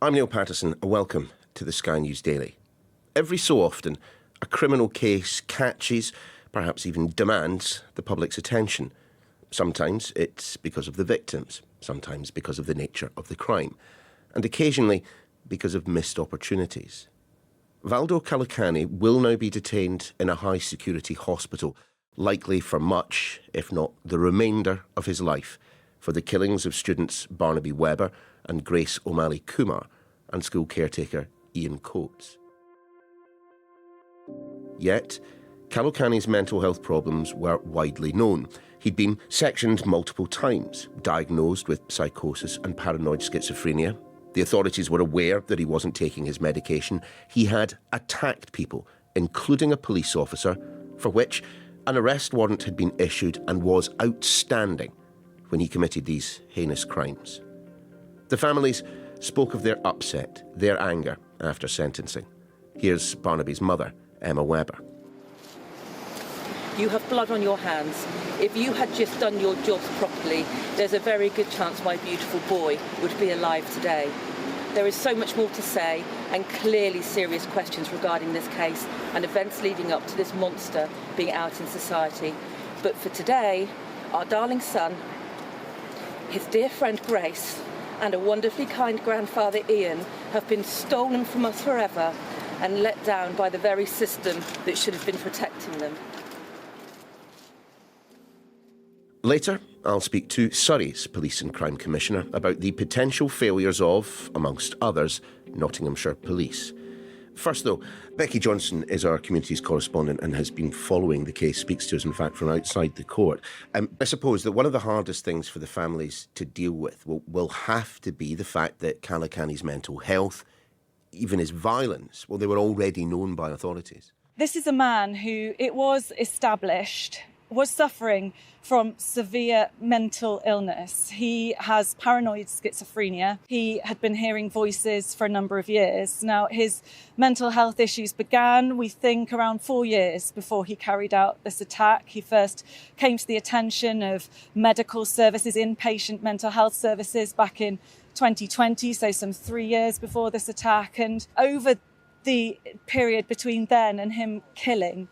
I'm Niall Paterson, and welcome to the Sky News Daily. Every so often, a criminal case catches, perhaps even demands, the public's attention. Sometimes it's because of the victims, sometimes because of the nature of the crime, and occasionally because of missed opportunities. Valdo Calocane will now be detained in a high-security hospital, likely for much, if not the remainder of his life, for the killings of students Barnaby Webber and Grace O'Malley Kumar and school caretaker Ian Coates. Yet, Calocane's mental health problems were widely known. He'd been sectioned multiple times, diagnosed with psychosis and paranoid schizophrenia. The authorities were aware that he wasn't taking his medication. He had attacked people, including a police officer, for which an arrest warrant had been issued and was outstanding when he committed these heinous crimes. The families spoke of their upset, their anger after sentencing. Here's Barnaby's mother, Emma Webber. You have blood on your hands. If you had just done your jobs properly, there's a very good chance my beautiful boy would be alive today. There is so much more to say, and clearly serious questions regarding this case and events leading up to this monster being out in society. But for today, our darling son, his dear friend Grace, and a wonderfully kind grandfather Ian have been stolen from us forever and let down by the very system that should have been protecting them. Later, I'll speak to Surrey's Police and Crime Commissioner about the potential failures of, amongst others, Nottinghamshire Police. First, though, Becky Johnson is our communities correspondent and has been following the case, speaks to us, in fact, from outside the court. I suppose that one of the hardest things for the families to deal with will have to be the fact that Calocane's mental health, even his violence, well, they were already known by authorities. This is a man who, it was established, was suffering from severe mental illness. He has paranoid schizophrenia. He had been hearing voices for a number of years. Now, his mental health issues began, we think, around 4 years before he carried out this attack. He first came to the attention of medical services, inpatient mental health services, back in 2020, so some 3 years before this attack. And over the period between then and him killing,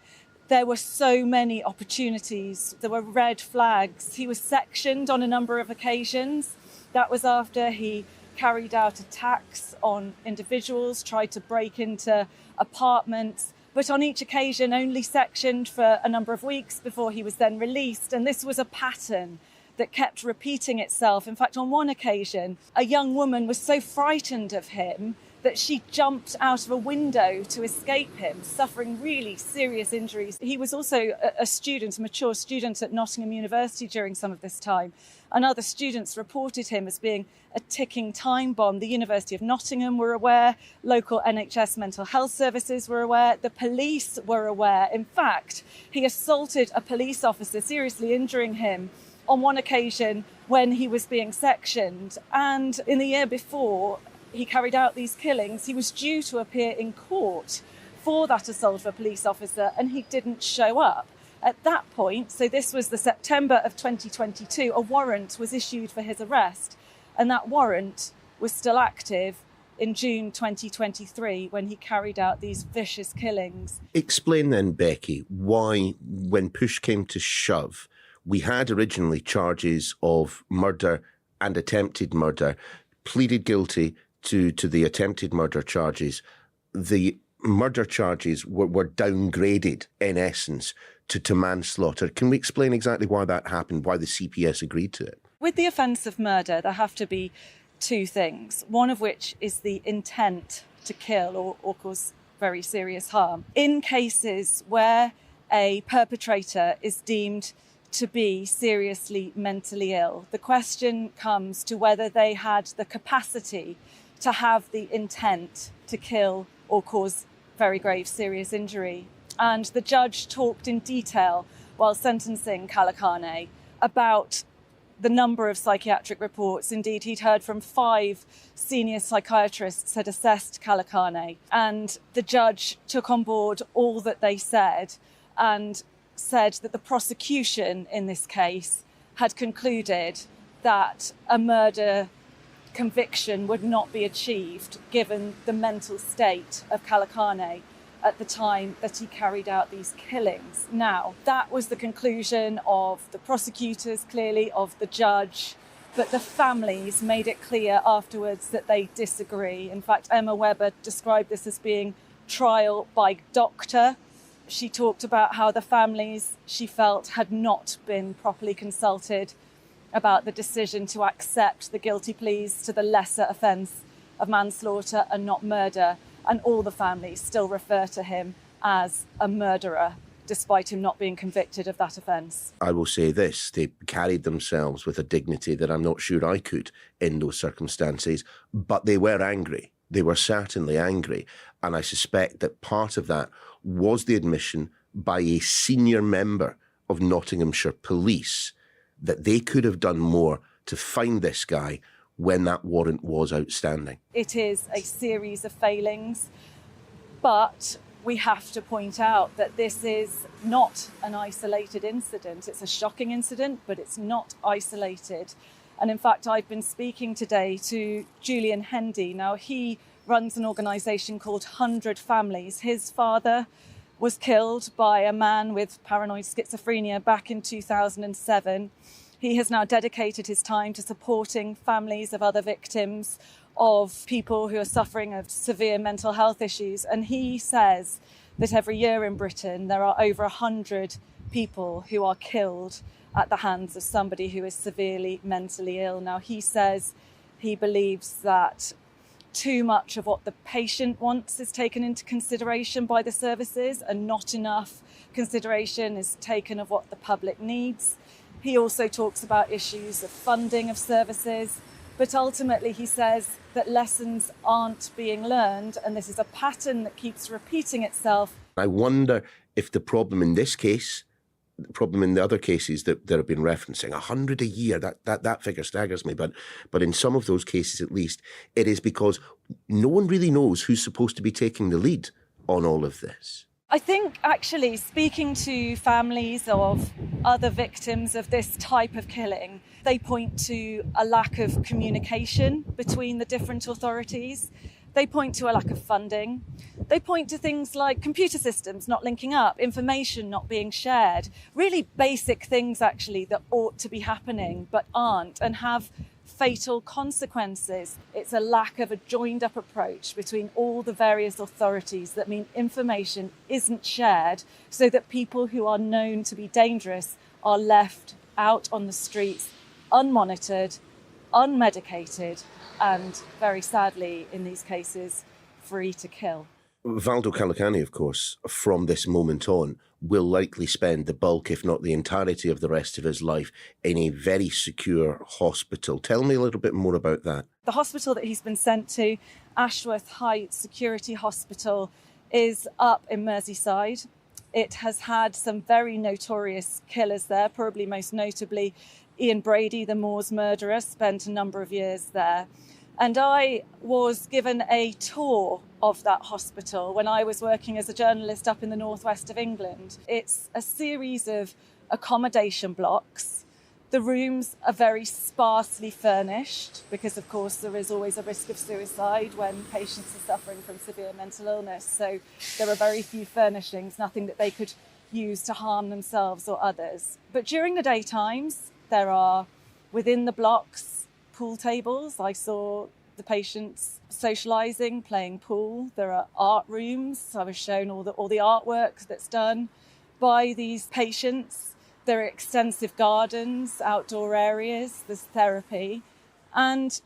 there were so many opportunities. There were red flags. He was sectioned on a number of occasions. That was after he carried out attacks on individuals, tried to break into apartments, but on each occasion only sectioned for a number of weeks before he was then released. And this was a pattern that kept repeating itself. In fact, on one occasion, a young woman was so frightened of him that she jumped out of a window to escape him, suffering really serious injuries. He was also a student, a mature student at Nottingham University during some of this time, and other students reported him as being a ticking time bomb. The University of Nottingham were aware, local NHS mental health services were aware, the police were aware. In fact, he assaulted a police officer, seriously injuring him on one occasion when he was being sectioned. And in the year before he carried out these killings, he was due to appear in court for that assault of a police officer, and he didn't show up. At that point, so this was the September of 2022, a warrant was issued for his arrest, and that warrant was still active in June 2023 when he carried out these vicious killings. Explain then, Becky, why, when push came to shove, we had originally charges of murder and attempted murder, pleaded guilty to the attempted murder charges. The murder charges were downgraded, in essence, to manslaughter. Can we explain exactly why that happened, why the CPS agreed to it? With the offence of murder, there have to be two things, one of which is the intent to kill or cause very serious harm. In cases where a perpetrator is deemed to be seriously mentally ill, the question comes to whether they had the capacity to have the intent to kill or cause very grave serious injury. And the judge talked in detail while sentencing Calocane about the number of psychiatric reports. Indeed, he'd heard from 5 senior psychiatrists had assessed Calocane, and the judge took on board all that they said and said that the prosecution in this case had concluded that a murder conviction would not be achieved given the mental state of Calocane at the time that he carried out these killings. Now, that was the conclusion of the prosecutors, clearly, of the judge, but the families made it clear afterwards that they disagree. In fact, Emma Webber described this as being trial by doctor. She talked about how the families, she felt, had not been properly consulted about the decision to accept the guilty pleas to the lesser offence of manslaughter and not murder. And all the families still refer to him as a murderer, despite him not being convicted of that offence. I will say this, they carried themselves with a dignity that I'm not sure I could in those circumstances, but they were angry. They were certainly angry. And I suspect that part of that was the admission by a senior member of Nottinghamshire Police that they could have done more to find this guy when that warrant was outstanding. It is a series of failings, but we have to point out that this is not an isolated incident. It's a shocking incident, but it's not isolated. And in fact, I've been speaking today to Julian Hendy. Now, he runs an organisation called 100 Families. His father was killed by a man with paranoid schizophrenia back in 2007. He has now dedicated his time to supporting families of other victims of people who are suffering of severe mental health issues. And he says that every year in Britain, there are over 100 people who are killed at the hands of somebody who is severely mentally ill. Now, he says he believes that too much of what the patient wants is taken into consideration by the services and not enough consideration is taken of what the public needs. He also talks about issues of funding of services, but ultimately he says that lessons aren't being learned, and this is a pattern that keeps repeating itself. I wonder if the problem in this case, the problem in the other cases that have been referencing, 100 a year, that figure staggers me, but in some of those cases at least, it is because no one really knows who's supposed to be taking the lead on all of this. I think actually speaking to families of other victims of this type of killing, they point to a lack of communication between the different authorities. They point to a lack of funding. They point to things like computer systems not linking up, information not being shared, really basic things actually that ought to be happening but aren't and have fatal consequences. It's a lack of a joined up approach between all the various authorities that mean information isn't shared so that people who are known to be dangerous are left out on the streets, unmonitored, unmedicated, and very sadly, in these cases, free to kill. Valdo Calocane, of course, from this moment on, will likely spend the bulk, if not the entirety of the rest of his life in a very secure hospital. Tell me a little bit more about that. The hospital that he's been sent to, Ashworth Heights Security Hospital, is up in Merseyside. It has had some very notorious killers there, probably most notably Ian Brady, the Moors murderer, spent a number of years there. And I was given a tour of that hospital when I was working as a journalist up in the northwest of England. It's a series of accommodation blocks. The rooms are very sparsely furnished because, of course, there is always a risk of suicide when patients are suffering from severe mental illness. So there are very few furnishings, nothing that they could use to harm themselves or others. But during the daytimes, there are, within the blocks, pool tables. I saw the patients socialising, playing pool. There are art rooms. I was shown all the artwork that's done by these patients. There are extensive gardens, outdoor areas, there's therapy. And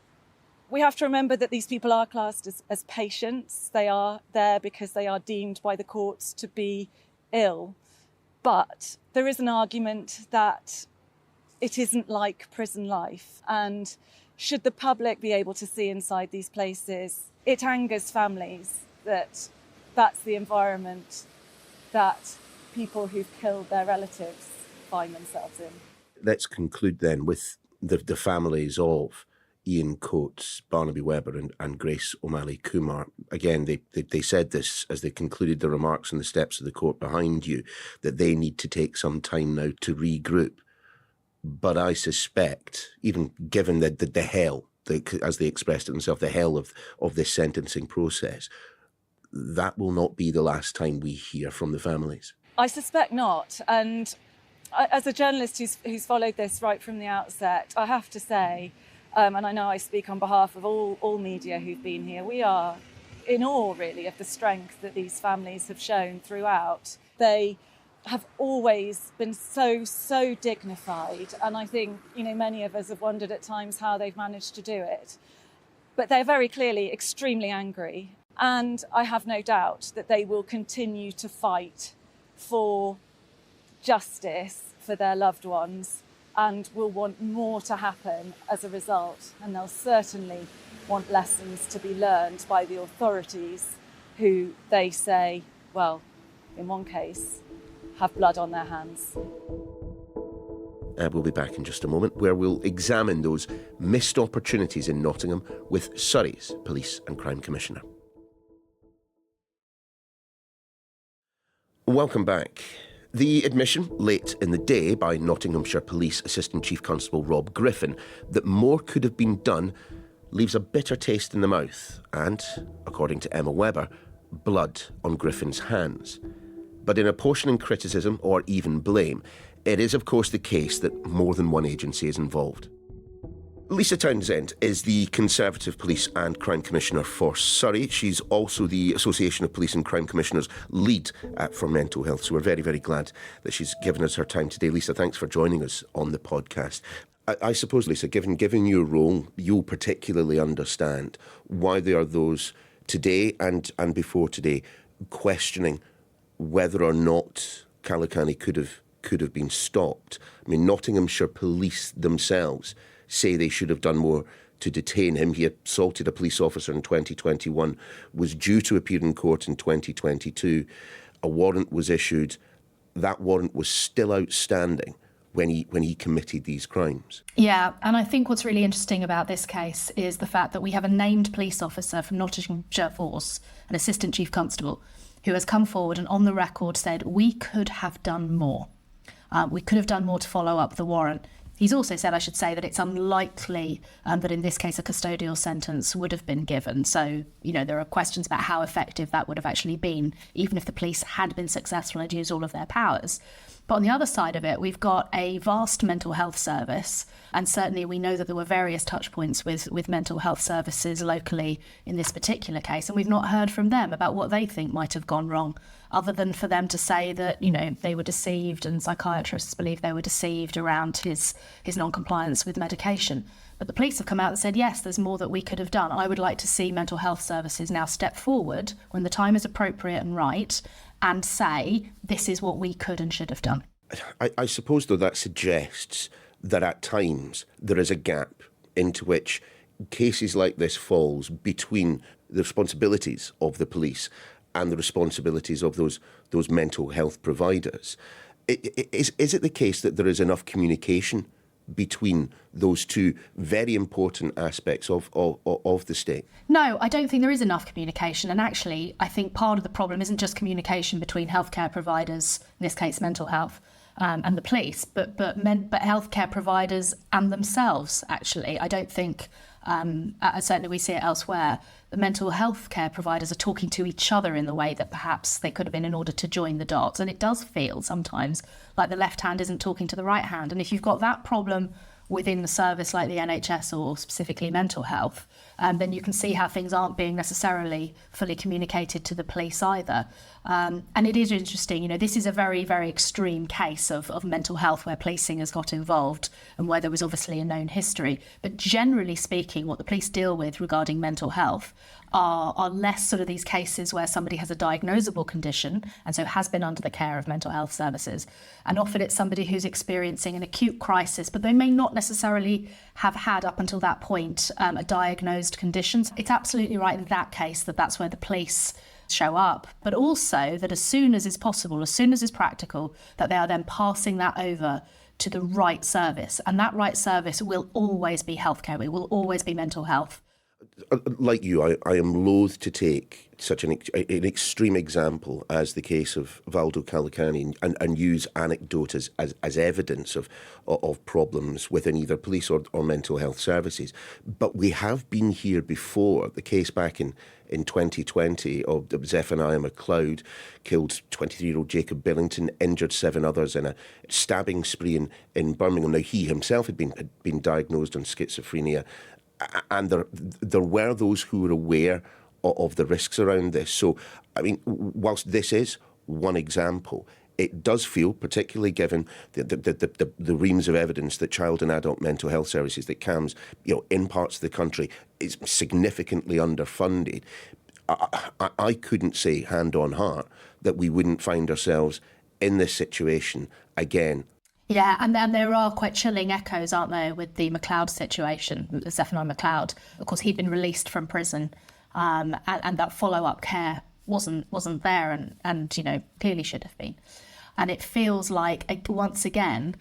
we have to remember that these people are classed as patients. They are there because they are deemed by the courts to be ill. But there is an argument that it isn't like prison life. And should the public be able to see inside these places, it angers families that that's the environment that people who've killed their relatives find themselves in. Let's conclude then with the families of Ian Coates, Barnaby Webber and Grace O'Malley Kumar. Again, they said this as they concluded their remarks on the steps of the court behind you, that they need to take some time now to regroup. But I suspect, even given the hell as they expressed it themselves, the hell of this sentencing process. That will not be the last time we hear from the families. I suspect not. And as a journalist who's followed this right from the outset, I have to say, and I know I speak on behalf of all media who've been here, we are in awe, really, of the strength that these families have shown throughout. They have always been so dignified, and I think, many of us have wondered at times how they've managed to do it. But they're very clearly extremely angry, and I have no doubt that they will continue to fight for justice for their loved ones and will want more to happen as a result, and they'll certainly want lessons to be learned by the authorities, who they say, well, in one case, have blood on their hands. We'll be back in just a moment, where we'll examine those missed opportunities in Nottingham with Surrey's Police and Crime Commissioner. Welcome back. The admission late in the day by Nottinghamshire Police Assistant Chief Constable Rob Griffin that more could have been done leaves a bitter taste in the mouth and, according to Emma Webber, blood on Griffin's hands. But in apportioning criticism or even blame, it is of course the case that more than one agency is involved. Lisa Townsend is the Conservative Police and Crime Commissioner for Surrey. She's also the Association of Police and Crime Commissioners lead for mental health. So we're very, very glad that she's given us her time today. Lisa, thanks for joining us on the podcast. I suppose, Lisa, given your role, you'll particularly understand why there are those today and before today questioning whether or not Calocane could have been stopped. I mean, Nottinghamshire Police themselves say they should have done more to detain him. He assaulted a police officer in 2021, was due to appear in court in 2022. A warrant was issued. That warrant was still outstanding when he committed these crimes. Yeah, and I think what's really interesting about this case is the fact that we have a named police officer from Nottinghamshire Force, an assistant chief constable, who has come forward and on the record said, we could have done more. We could have done more to follow up the warrant. He's also said, I should say, that it's unlikely that in this case a custodial sentence would have been given. So, there are questions about how effective that would have actually been, even if the police had been successful and used all of their powers. But on the other side of it, we've got a vast mental health service. And certainly we know that there were various touch points with mental health services locally in this particular case. And we've not heard from them about what they think might have gone wrong, other than for them to say that, they were deceived, and psychiatrists believe they were deceived around his non-compliance with medication. But the police have come out and said, yes, there's more that we could have done. I would like to see mental health services now step forward when the time is appropriate and right and say, this is what we could and should have done. I suppose, though, that suggests that at times there is a gap into which cases like this falls between the responsibilities of the police and the responsibilities of those mental health providers. Is it the case that there is enough communication between those two very important aspects of the state? No, I don't think there is enough communication. And actually, I think part of the problem isn't just communication between healthcare providers, in this case mental health, and the police, but healthcare providers and themselves, actually. I don't think, certainly we see it elsewhere, the mental health care providers are talking to each other in the way that perhaps they could have been in order to join the dots. And it does feel sometimes like the left hand isn't talking to the right hand. And if you've got that problem within the service like the NHS or specifically mental health, then you can see how things aren't being necessarily fully communicated to the police either. And it is interesting, this is a very, very extreme case of mental health where policing has got involved and where there was obviously a known history. But generally speaking, what the police deal with regarding mental health are less sort of these cases where somebody has a diagnosable condition and so has been under the care of mental health services. And often it's somebody who's experiencing an acute crisis, but they may not necessarily have had up until that point a diagnosed condition. It's absolutely right in that case that's where the police show up, but also that as soon as is possible, as soon as is practical, that they are then passing that over to the right service. And that right service will always be healthcare. It will always be mental health. Like you, I am loath to take such an extreme example as the case of Valdo Calocane and use anecdote as evidence of problems within either police or mental health services. But we have been here before. The case back in 2020 of Zephaniah McLeod killed 23-year-old Jacob Billington, injured 7 others in a stabbing spree in Birmingham. Now, he himself had been diagnosed on schizophrenia, and there were those who were aware of the risks around this. So, I mean, whilst this is one example, it does feel, particularly given the reams of evidence that child and adult mental health services, that CAMHS, in parts of the country, is significantly underfunded. I couldn't say, hand on heart, that we wouldn't find ourselves in this situation again. Yeah, and then there are quite chilling echoes, aren't there, with the McLeod situation, Zephaniah McLeod. Of course, he'd been released from prison, and that follow-up care wasn't there, and clearly should have been. And it feels like, once again,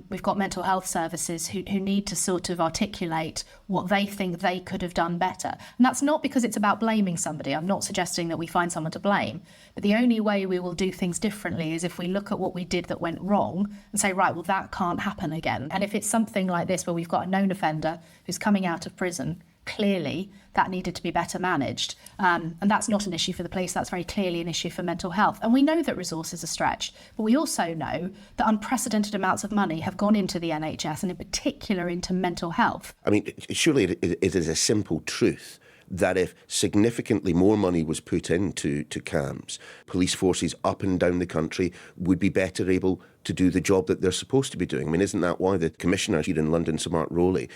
we've got mental health services who need to sort of articulate what they think they could have done better. And that's not because it's about blaming somebody. I'm not suggesting that we find someone to blame. But the only way we will do things differently is if we look at what we did that went wrong and say, right, well, that can't happen again. And if it's something like this where we've got a known offender who's coming out of prison, clearly that needed to be better managed. And that's not an issue for the police, that's very clearly an issue for mental health. And we know that resources are stretched, but we also know that unprecedented amounts of money have gone into the NHS and in particular into mental health. I mean, surely it is a simple truth that if significantly more money was put into CAMHS, police forces up and down the country would be better able to do the job that they're supposed to be doing. I mean, isn't that why the Commissioner here in London, Sir Mark Rowley,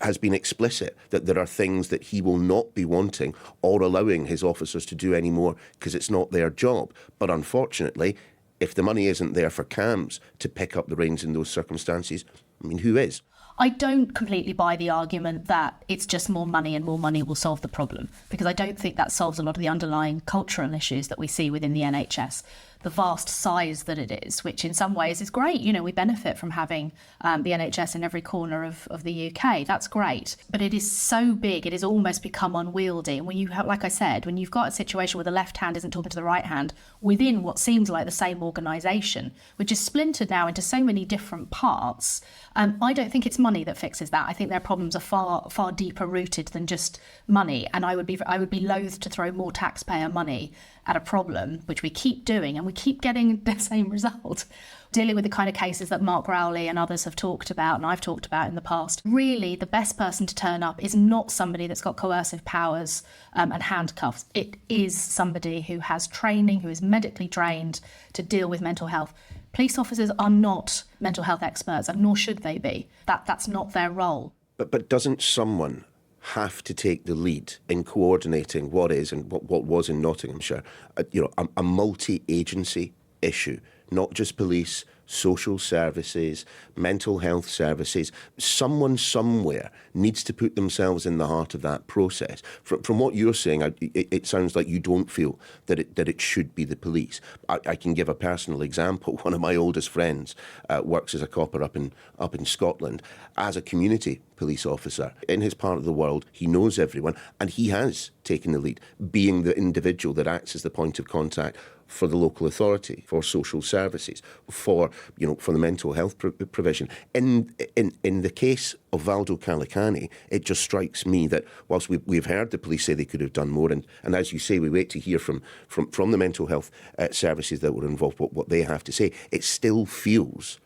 has been explicit that there are things that he will not be wanting or allowing his officers to do anymore because it's not their job. But unfortunately, if the money isn't there for CAMHS to pick up the reins in those circumstances, I mean, who is? I don't completely buy the argument that it's just more money and more money will solve the problem, because I don't think that solves a lot of the underlying cultural issues that we see within the NHS. The vast size that it is, which in some ways is great. We benefit from having the NHS in every corner of the UK. That's great. But it is so big, it has almost become unwieldy. And when you have, like I said, when you've got a situation where the left hand isn't talking to the right hand within what seems like the same organisation, which is splintered now into so many different parts, I don't think it's money that fixes that. I think their problems are far, far deeper rooted than just money. And I would be loath to throw more taxpayer money at a problem, which we keep doing, and we keep getting the same result. Dealing with the kind of cases that Mark Rowley and others have talked about, and I've talked about in the past, really the best person to turn up is not somebody that's got coercive powers and handcuffs. It is somebody who has training, who is medically trained to deal with mental health. Police officers are not mental health experts, and nor should they be. That's not their role. But doesn't someone have to take the lead in coordinating what is and what was in Nottinghamshire, a multi-agency issue, not just police, social services, mental health services? Someone somewhere needs to put themselves in the heart of that process. From what you're saying, it sounds like you don't feel that it should be the police. I can give a personal example. One of my oldest friends works as a copper up in Scotland as a community police officer. In his part of the world, he knows everyone, and he has taken the lead, being the individual that acts as the point of contact for the local authority, for social services, for the mental health provision. In the case of Valdo Calocane, it just strikes me that whilst we've heard the police say they could have done more, and as you say, we wait to hear from the mental health services that were involved what they have to say, it still feels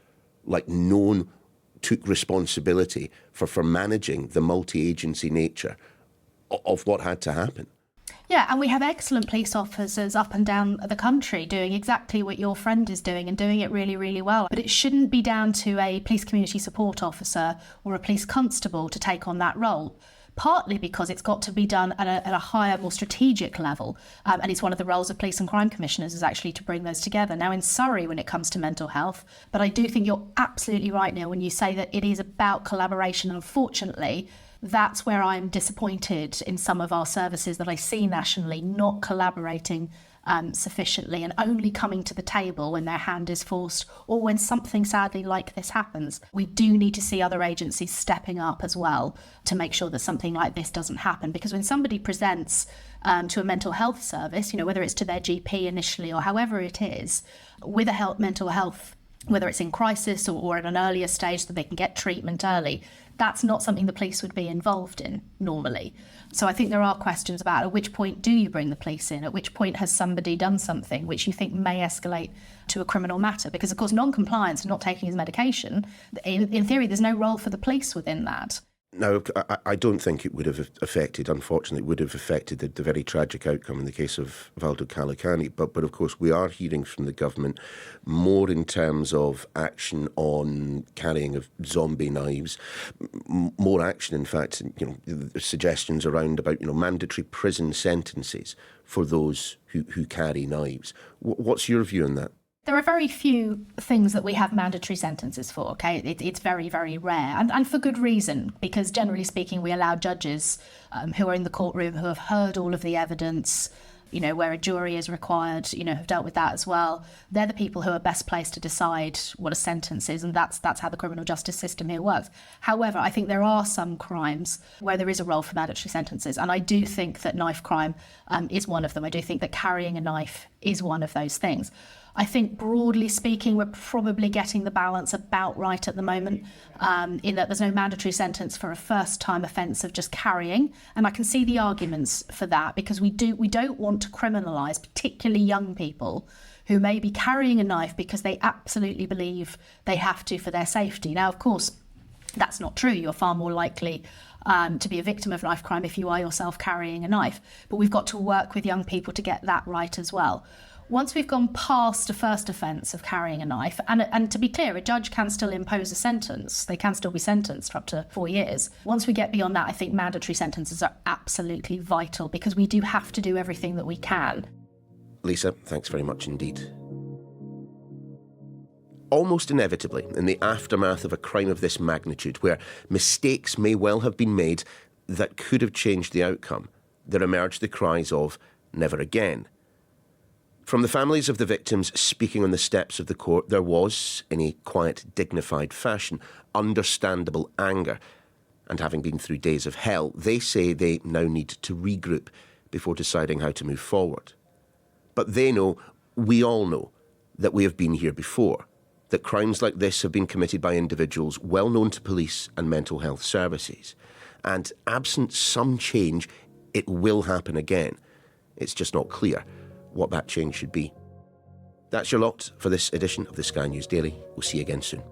like no one took responsibility for managing the multi-agency nature of what had to happen. Yeah, and we have excellent police officers up and down the country doing exactly what your friend is doing and doing it really, really well. But it shouldn't be down to a police community support officer or a police constable to take on that role. Partly because it's got to be done at a higher, more strategic level. And it's one of the roles of police and crime commissioners is actually to bring those together. Now, in Surrey, when it comes to mental health, but I do think you're absolutely right, Neil, when you say that it is about collaboration. Unfortunately, that's where I'm disappointed in some of our services that I see nationally not collaborating sufficiently, and only coming to the table when their hand is forced or when something sadly like this happens. We do need to see other agencies stepping up as well to make sure that something like this doesn't happen, because when somebody presents to a mental health service, whether it's to their GP initially or however it is, with a mental health, whether it's in crisis or at an earlier stage so they can get treatment early, that's not something the police would be involved in normally. So I think there are questions about at which point do you bring the police in? At which point has somebody done something which you think may escalate to a criminal matter? Because, of course, non-compliance and not taking his medication, in theory, there's no role for the police within that. Now, I don't think it would have affected, unfortunately, would have affected the very tragic outcome in the case of Valdo Calocane. But of course, we are hearing from the government more in terms of action on carrying of zombie knives, more action, in fact, suggestions around about, mandatory prison sentences for those who carry knives. What's your view on that? There are very few things that we have mandatory sentences for, okay? It's very, very rare, and for good reason, because generally speaking, we allow judges who are in the courtroom, who have heard all of the evidence, where a jury is required, have dealt with that as well. They're the people who are best placed to decide what a sentence is, and that's how the criminal justice system here works. However, I think there are some crimes where there is a role for mandatory sentences, and I do think that knife crime is one of them. I do think that carrying a knife is one of those things. I think, broadly speaking, we're probably getting the balance about right at the moment, in that there's no mandatory sentence for a first-time offence of just carrying. And I can see the arguments for that, because we don't want to criminalise particularly young people who may be carrying a knife because they absolutely believe they have to for their safety. Now, of course, that's not true. You're far more likely to be a victim of knife crime if you are yourself carrying a knife. But we've got to work with young people to get that right as well. Once we've gone past a first offence of carrying a knife, and to be clear, a judge can still impose a sentence. They can still be sentenced for up to 4 years. Once we get beyond that, I think mandatory sentences are absolutely vital, because we do have to do everything that we can. Lisa, thanks very much indeed. Almost inevitably, in the aftermath of a crime of this magnitude, where mistakes may well have been made that could have changed the outcome, there emerged the cries of "never again." From the families of the victims speaking on the steps of the court, there was, in a quiet, dignified fashion, understandable anger. And having been through days of hell, they say they now need to regroup before deciding how to move forward. But they know, we all know, that we have been here before, that crimes like this have been committed by individuals well known to police and mental health services. And absent some change, it will happen again. It's just not clear what that change should be. That's your lot for this edition of the Sky News Daily. We'll see you again soon.